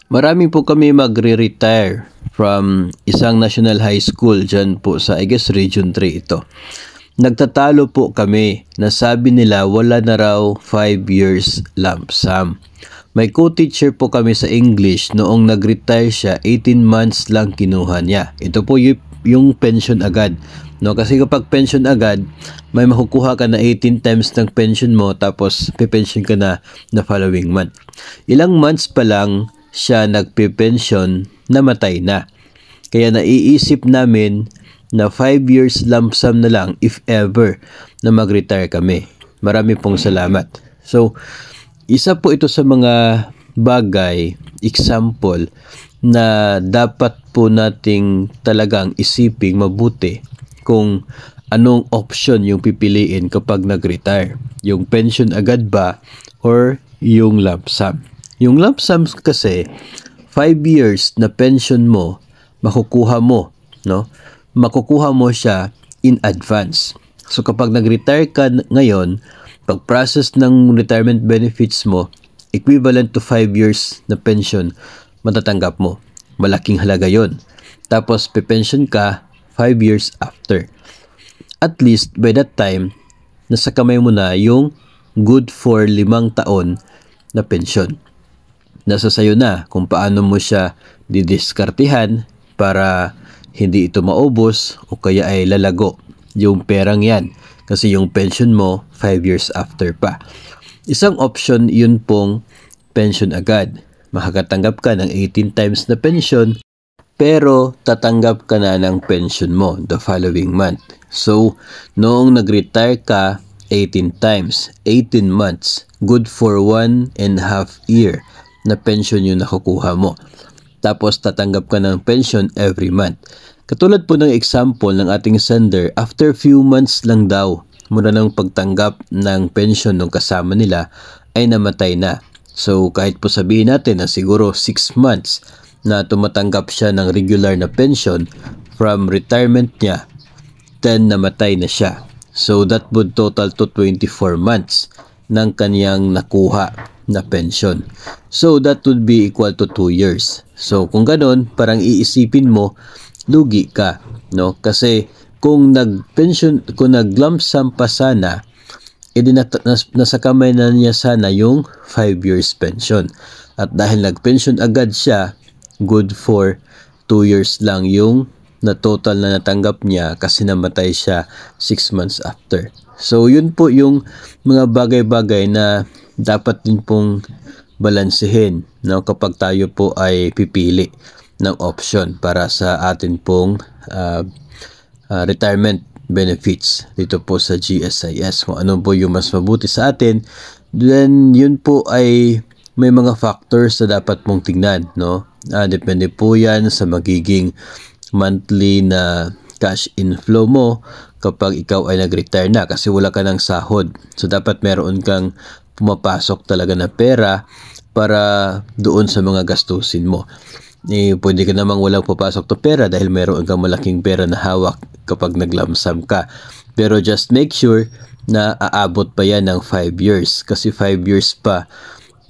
Marami po kami magre-retire from isang national high school dyan po sa, I guess, Region 3 ito. Nagtatalo po kami na sabi nila wala na raw 5 years lump sum. May co-teacher po kami sa English noong nag-retire siya, 18 months lang kinuha niya. Ito po yung pension agad. No, kasi kapag pension agad, may makukuha ka na 18 times ng pension mo tapos pe-pension ka na following month. Ilang months pa lang siya nagpe-pension, namatay na. Kaya naiisip namin na 5 years lump sum na lang if ever na mag-retire kami. Marami pong salamat. So, isa po ito sa mga bagay, example, na dapat po nating talagang isiping mabuti kung anong option yung pipiliin kapag nag-retire. Yung pension agad ba or yung lump sum? Yung lump sum kasi 5 years na pension mo makukuha mo, no? Makukuha mo siya in advance. So kapag nag-retire ka ngayon, pag-process ng retirement benefits mo, equivalent to 5 years na pension matatanggap mo. Malaking halaga 'yon. Tapos pe-pension ka 5 years after. At least by that time, nasa kamay mo na yung good for 5 taon na pension. Nasa sayo na kung paano mo siya didiskartihan para hindi ito maubos o kaya ay lalago yung perang yan. Kasi yung pension mo 5 years after pa. Isang option yun pong pension agad. Makakatanggap ka ng 18 times na pension pero tatanggap ka na ng pension mo the following month. So, noong nag-retire ka 18 times, 18 months, good for 1.5 year na pension yung nakukuha mo. Tapos tatanggap ka ng pension every month. Katulad po ng example ng ating sender, after few months lang daw mula ng pagtanggap ng pension ng kasama nila ay namatay na. So kahit po sabihin natin na siguro 6 months na tumatanggap siya ng regular na pension from retirement niya, then namatay na siya. So that would total to 24 months ng kaniyang nakuha na pension. So that would be equal to 2 years. So kung ganoon, parang iisipin mo, lugi ka, no? Kasi kung nag-lump sum pa sana, edi nasa kamay na niya sana yung 5 years pension. At dahil nag-pension agad siya, good for 2 years lang yung na total na natanggap niya kasi namatay siya 6 months after. So yun po yung mga bagay-bagay na dapat din pong balansehin, no, kapag tayo po ay pipili ng option para sa atin pong retirement benefits dito po sa GSIS. Kung ano po yung mas mabuti sa atin, then yun po ay may mga factors na dapat mong tingnan, no? Depende po yan sa magiging monthly na cash inflow mo kapag ikaw ay nag-retire na kasi wala ka ng sahod. So dapat meron kang pumapasok talaga na pera para doon sa mga gastusin mo. Pwede ka namang walang papasok to pera dahil meron kang malaking pera na hawak kapag naglamsam ka. Pero just make sure na aabot pa yan ng 5 years kasi 5 years pa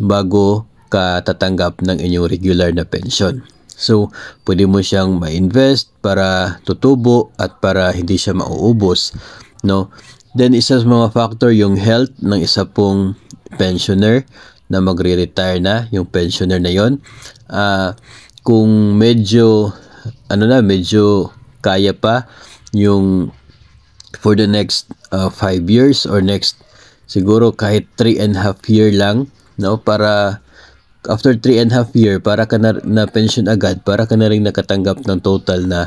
bago ka tatanggap ng inyong regular na pension. So, pwede mo siyang ma-invest para tutubo at para hindi siya mauubos, no? Then, isa sa mga factor yung health ng isa pong pensioner na magre-retire na, yung pensioner na yon. Kung medyo kaya pa yung for the next 5 years or next siguro kahit 3.5 year lang, no, para after 3.5 year para ka na pension agad, para ka na rin nakatanggap ng total na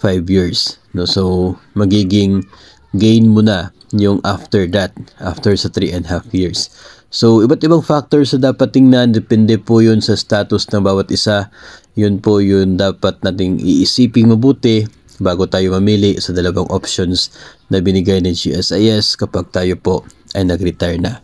5 years, no. So magiging gain mo na yung after that, after sa 3.5 years. So iba't ibang factors na dapat tingnan, depende po yun sa status ng bawat isa. Yun po yun dapat nating iisiping mabuti bago tayo mamili sa dalawang options na binigay ng GSIS kapag tayo po ay nag-retire na.